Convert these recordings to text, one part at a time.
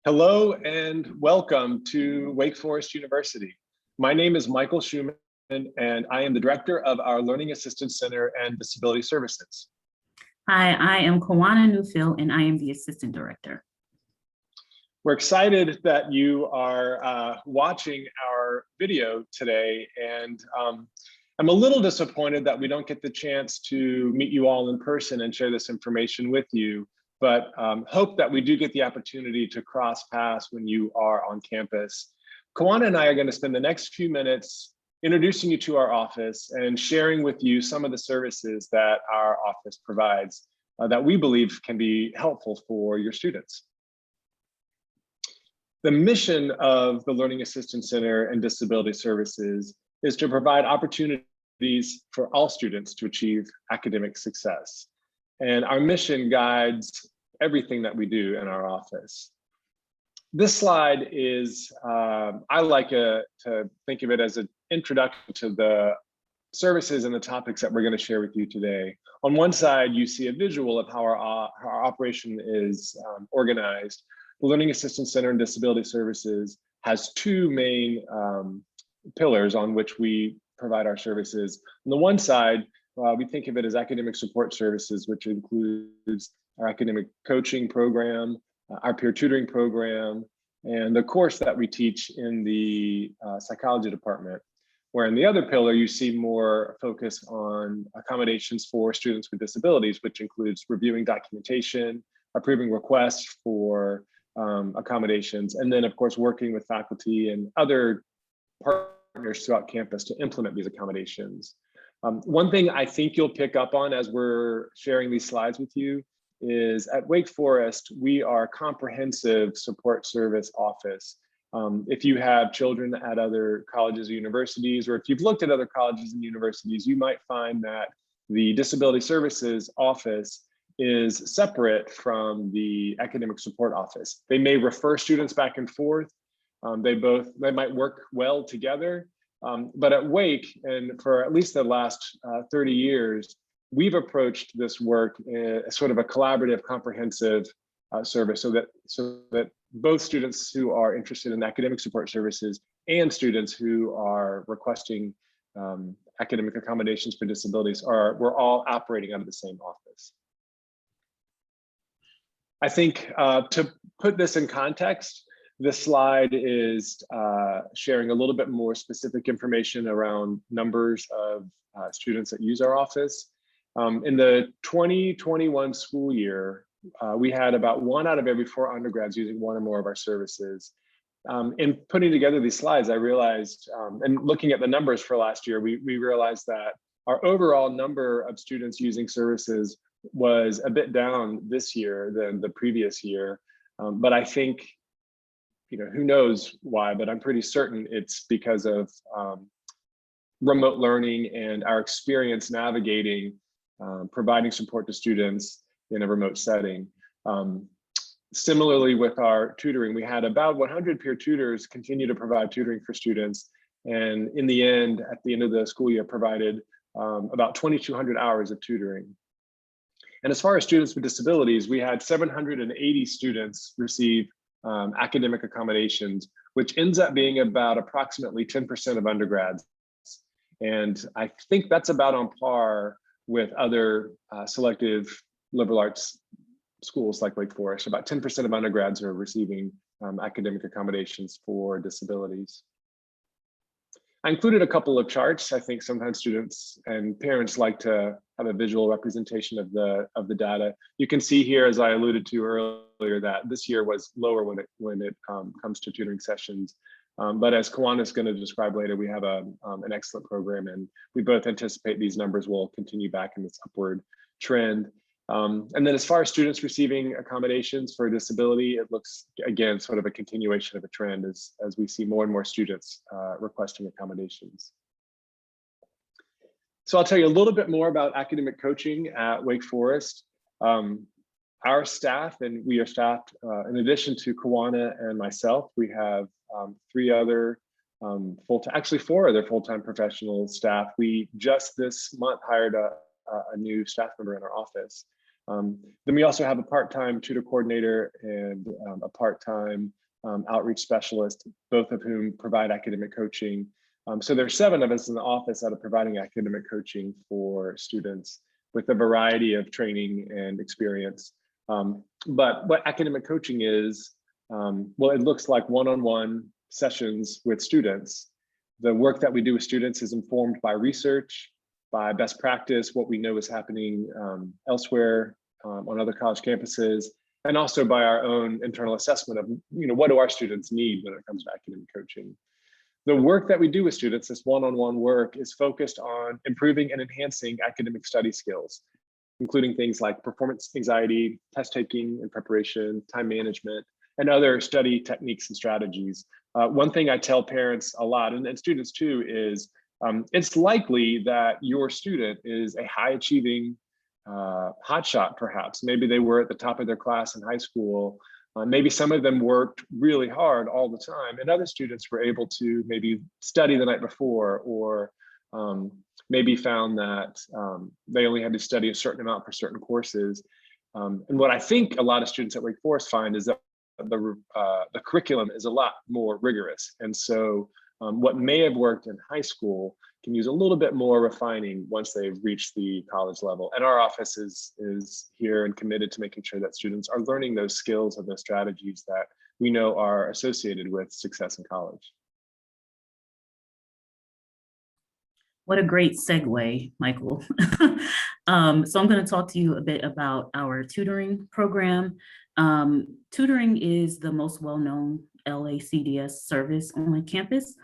Hello and welcome to Wake Forest University. My name is Michael Schumann and I am the director of our Learning Assistance Center and Disability Services. Hi, I am Kawana Newfield and I am the assistant director. We're excited that you are watching our video today, and I'm a little disappointed that we don't get the chance to meet you all in person and share this information with you, but hope that we do get the opportunity to cross paths when you are on campus. Kawana and I are going to spend the next few minutes introducing you to our office and sharing with you some of the services that our office provides that we believe can be helpful for your students. The mission of the Learning Assistance Center and Disability Services is to provide opportunities for all students to achieve academic success. And our mission guides everything that we do in our office. This slide is, I like to think of it as an introduction to the services and the topics that we're going to share with you today. On one side, you see a visual of how our operation is organized. The Learning Assistance Center and Disability Services has two main pillars on which we provide our services. On the one side, we think of it as academic support services, which includes our academic coaching program, our peer tutoring program, and the course that we teach in the psychology department. Where in the other pillar, you see more focus on accommodations for students with disabilities, which includes reviewing documentation, approving requests for accommodations, and then of course working with faculty and other partners throughout campus to implement these accommodations. One thing I think you'll pick up on as we're sharing these slides with you is at Wake Forest, we are a comprehensive support service office. If you have children at other colleges or universities, or if you've looked at other colleges and universities, you might find that the Disability Services office is separate from the academic support office. They may refer students back and forth. They might work well together, but at Wake, and for at least the last 30 years, we've approached this work as sort of a collaborative, comprehensive service so that both students who are interested in academic support services and students who are requesting academic accommodations for disabilities we're all operating out of the same office. I think to put this in context, this slide is sharing a little bit more specific information around numbers of students that use our office. In the 2021 school year, we had about 1 out of every 4 undergrads using one or more of our services. In putting together these slides, I realized, and looking at the numbers for last year, we realized that our overall number of students using services was a bit down this year than the previous year. But I think, who knows why, but I'm pretty certain it's because of remote learning and our experience navigating providing support to students in a remote setting. Similarly, with our tutoring, we had about 100 peer tutors continue to provide tutoring for students. And in the end, at the end of the school year, provided about 2,200 hours of tutoring. And as far as students with disabilities, we had 780 students receive academic accommodations, which ends up being about approximately 10% of undergrads. And I think that's about on par with other selective liberal arts schools like Wake Forest. About 10% of undergrads are receiving academic accommodations for disabilities. I included a couple of charts. I think sometimes students and parents like to have a visual representation of the data. You can see here, as I alluded to earlier, that this year was lower when it comes to tutoring sessions. But as Kawana is going to describe later, we have an excellent program, and we both anticipate these numbers will continue back in this upward trend. And then as far as students receiving accommodations for disability, it looks, again, sort of a continuation of a trend as we see more and more students requesting accommodations. So I'll tell you a little bit more about academic coaching at Wake Forest. Our staff, and we are staffed, in addition to Kawana and myself, we have 3 other actually 4 other full-time professional staff. We just this month hired a new staff member in our office. Then we also have a part-time tutor coordinator and a part-time outreach specialist, both of whom provide academic coaching. So there's 7 of us in the office that are providing academic coaching for students with a variety of training and experience. But what academic coaching is, well, it looks like one-on-one sessions with students. The work that we do with students is informed by research, by best practice, what we know is happening elsewhere on other college campuses, and also by our own internal assessment of, what do our students need when it comes to academic coaching. The work that we do with students, this one-on-one work, is focused on improving and enhancing academic study skills, including things like performance anxiety, test taking and preparation, time management, and other study techniques and strategies. One thing I tell parents a lot, and students too, is it's likely that your student is a high achieving hotshot, perhaps. Maybe they were at the top of their class in high school. Maybe some of them worked really hard all the time, and other students were able to maybe study the night before, or maybe found that they only had to study a certain amount for certain courses. And what I think a lot of students at Wake Forest find is that the curriculum is a lot more rigorous. And so what may have worked in high school can use a little bit more refining once they've reached the college level. And our office is here and committed to making sure that students are learning those skills and those strategies that we know are associated with success in college. What a great segue, Michael. So I'm going to talk to you a bit about our tutoring program. Tutoring is the most well-known LAC DS service on campus.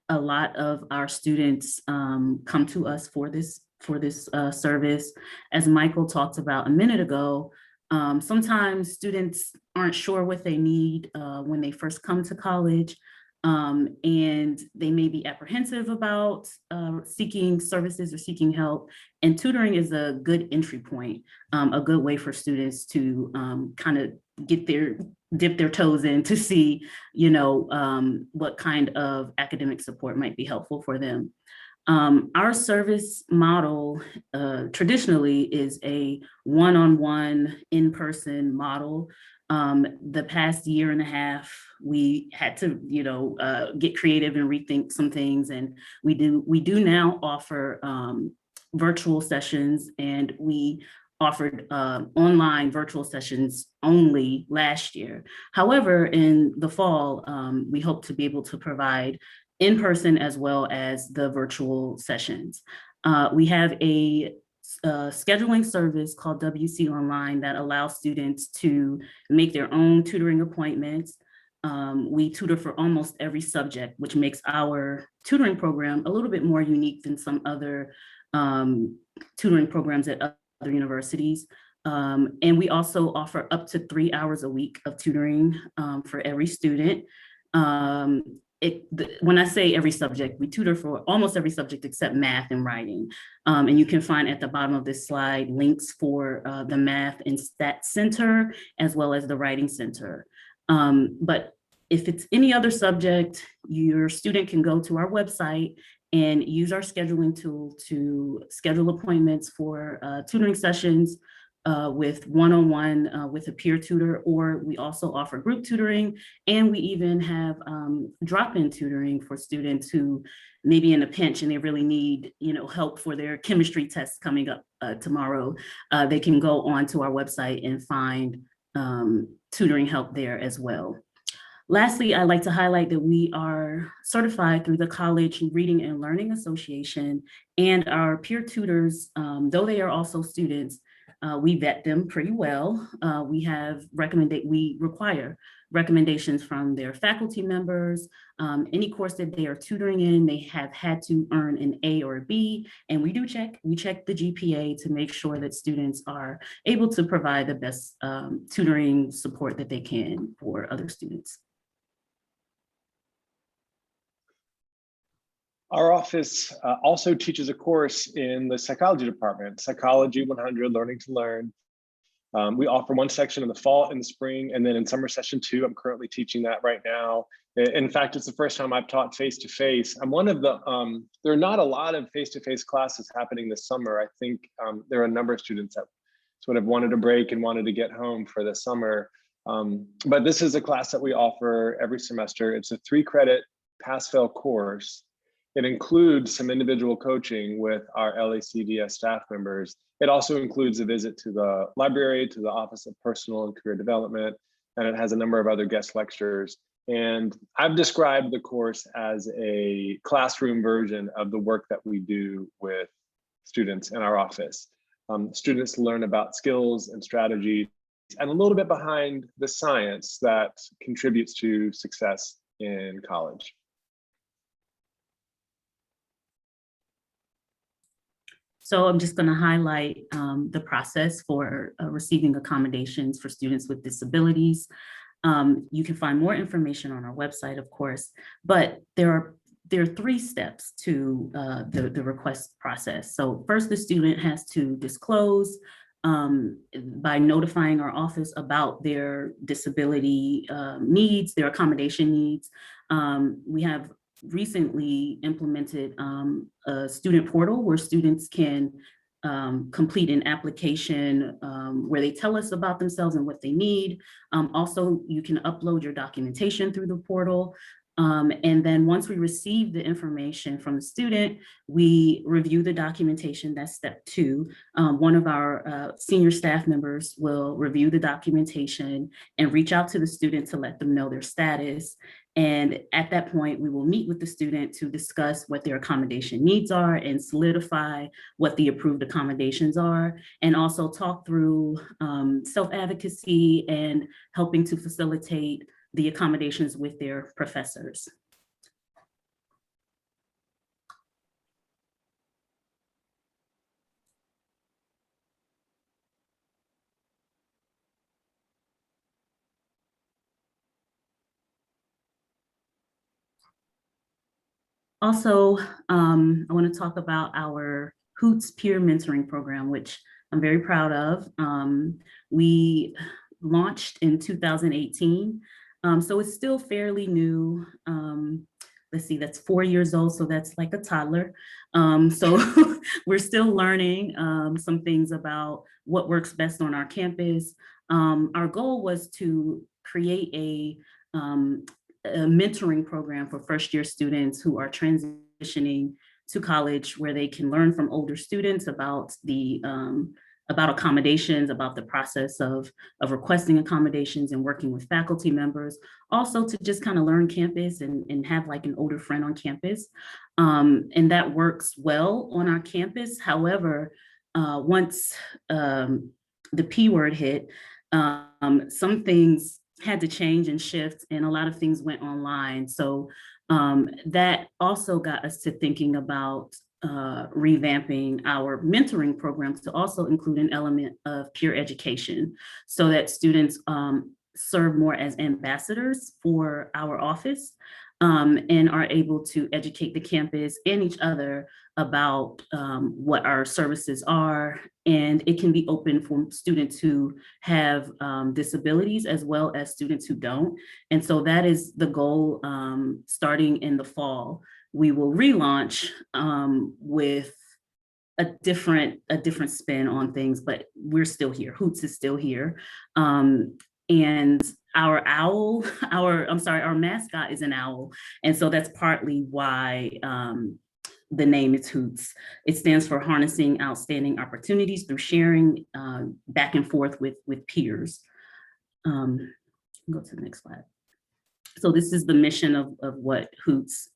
A lot of our students come to us for this service. As Michael talked about a minute ago, sometimes students aren't sure what they need when they first come to college. And they may be apprehensive about seeking services or seeking help. And tutoring is a good entry point, a good way for students to kind of dip their toes in to see, what kind of academic support might be helpful for them. Our service model traditionally is a one-on-one in-person model. The past year and a half, we had to, get creative and rethink some things, and we do now offer virtual sessions, and we offered online virtual sessions only last year. However, in the fall, we hope to be able to provide in-person as well as the virtual sessions. We have a scheduling service called WC Online that allows students to make their own tutoring appointments. We tutor for almost every subject, which makes our tutoring program a little bit more unique than some other tutoring programs at other universities. And we also offer up to 3 hours a week of tutoring for every student. When I say every subject, we tutor for almost every subject except math and writing. And you can find at the bottom of this slide links for the Math and Stat Center, as well as the Writing Center. But if it's any other subject, your student can go to our website and use our scheduling tool to schedule appointments for tutoring sessions with one-on-one with a peer tutor, or we also offer group tutoring, and we even have drop-in tutoring for students who may be in a pinch and they really need help for their chemistry test coming up tomorrow. They can go onto our website and find tutoring help there as well. Lastly, I'd like to highlight that we are certified through the College Reading and Learning Association, and our peer tutors, though they are also students, we vet them pretty well. We require recommendations from their faculty members. Any course that they are tutoring in, they have had to earn an A or a B, and we check the GPA to make sure that students are able to provide the best tutoring support that they can for other students. Our office also teaches a course in the psychology department, Psychology 100, Learning to Learn. We offer one section in the fall and the spring, and then in summer session 2, I'm currently teaching that right now. In fact, it's the first time I've taught face-to-face. I'm one of the, there are not a lot of face-to-face classes happening this summer. I think there are a number of students that sort of wanted a break and wanted to get home for the summer. But this is a class that we offer every semester. It's a 3-credit pass-fail course. It includes some individual coaching with our LAC DS staff members. It also includes a visit to the library, to the Office of Personal and Career Development, and it has a number of other guest lectures. And I've described the course as a classroom version of the work that we do with students in our office. Students learn about skills and strategies and a little bit behind the science that contributes to success in college. So I'm just going to highlight the process for receiving accommodations for students with disabilities. You can find more information on our website, of course, but there are 3 steps to the request process. So first, the student has to disclose by notifying our office about their disability needs, their accommodation needs. We have recently implemented a student portal where students can complete an application where they tell us about themselves and what they need. Also, you can upload your documentation through the portal. And then once we receive the information from the student, we review the documentation. That's step 2. One of our senior staff members will review the documentation and reach out to the student to let them know their status. And at that point, we will meet with the student to discuss what their accommodation needs are and solidify what the approved accommodations are, and also talk through self-advocacy and helping to facilitate the accommodations with their professors. Also, I want to talk about our HOOTS peer mentoring program, which I'm very proud of. We launched in 2018, so it's still fairly new. Let's see, that's 4 years old, so that's like a toddler. So we're still learning some things about what works best on our campus. Our goal was to create a mentoring program for first-year students who are transitioning to college, where they can learn from older students about accommodations, about the process of requesting accommodations and working with faculty members. Also to just kind of learn campus and have like an older friend on campus. And that works well on our campus. However, once the P word hit, some things had to change and shift, and a lot of things went online. So that also got us to thinking about revamping our mentoring programs to also include an element of peer education, so that students serve more as ambassadors for our office and are able to educate the campus and each other about what our services are. And it can be open for students who have disabilities as well as students who don't. And so that is the goal. Starting in the fall, we will relaunch with a different spin on things, but we're still here. HOOTS is still here. And our owl, our mascot is an owl. And so that's partly why the name is HOOTS. It stands for Harnessing Outstanding Opportunities Through Sharing Back and Forth with Peers. Go to the next slide. So this is the mission of what HOOTS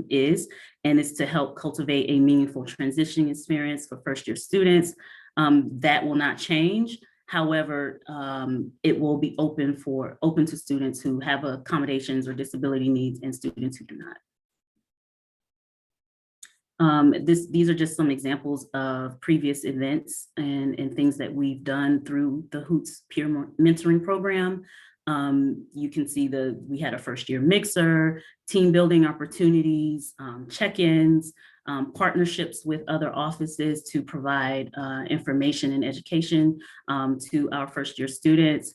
is, and it's to help cultivate a meaningful transitioning experience for first-year students. That will not change. However, it will be open to students who have accommodations or disability needs and students who do not. These are just some examples of previous events and things that we've done through the HOOTS peer mentoring program. You can see we had a first-year mixer, team building opportunities, check-ins, partnerships with other offices to provide information and education to our first-year students.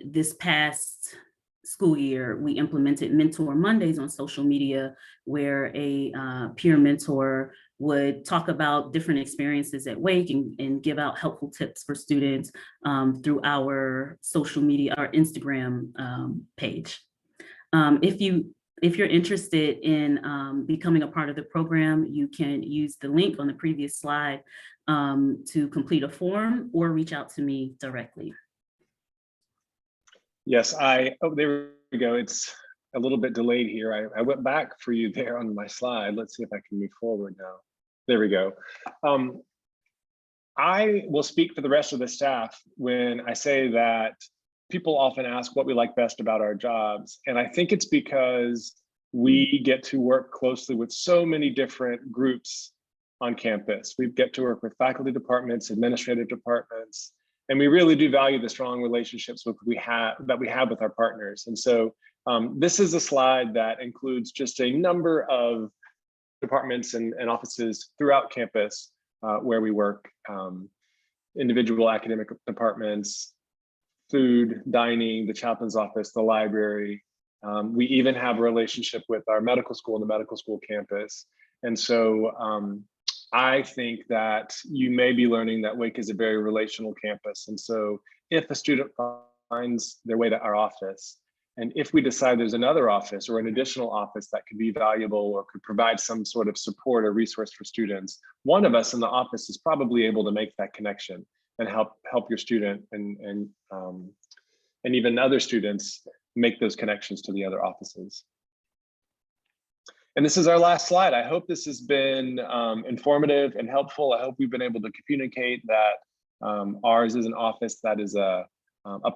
This past school year, we implemented Mentor Mondays on social media, where a peer mentor would talk about different experiences at Wake and give out helpful tips for students through our social media, our Instagram page. If you're interested in becoming a part of the program, you can use the link on the previous slide to complete a form or reach out to me directly. Yes, oh, there we go. It's a little bit delayed here. I went back for you there on my slide. Let's see if I can move forward now. There we go. I will speak for the rest of the staff when I say that people often ask what we like best about our jobs. And I think it's because we get to work closely with so many different groups on campus. We get to work with faculty departments, administrative departments, and we really do value the strong relationships that we have with our partners. And so this is a slide that includes just a number of departments and offices throughout campus where we work, individual academic departments, food, dining, the chaplain's office, the library. We even have a relationship with our medical school and the medical school campus. And so I think that you may be learning that Wake is a very relational campus. And so if a student finds their way to our office, and if we decide there's another office or an additional office that could be valuable or could provide some sort of support or resource for students, one of us in the office is probably able to make that connection and help your student and even other students make those connections to the other offices. And this is our last slide. I hope this has been informative and helpful. I hope we've been able to communicate that ours is an office that is a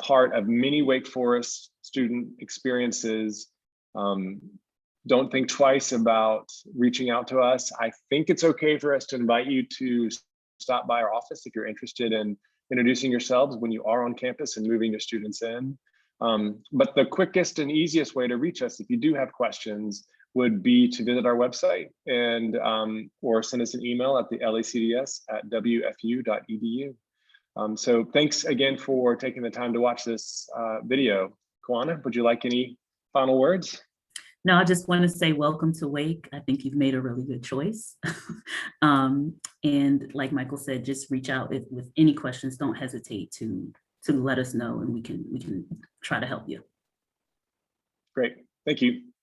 part of many Wake Forest student experiences. Don't think twice about reaching out to us. I think it's okay for us to invite you to stop by our office if you're interested in introducing yourselves when you are on campus and moving your students in. But the quickest and easiest way to reach us, if you do have questions, would be to visit our website and or send us an email at the lacds@wfu.edu. So thanks again for taking the time to watch this video. Kawana, would you like any final words? No, I just want to say welcome to Wake. I think you've made a really good choice. And like Michael said, just reach out with any questions. Don't hesitate to let us know, and we can try to help you. Great, thank you.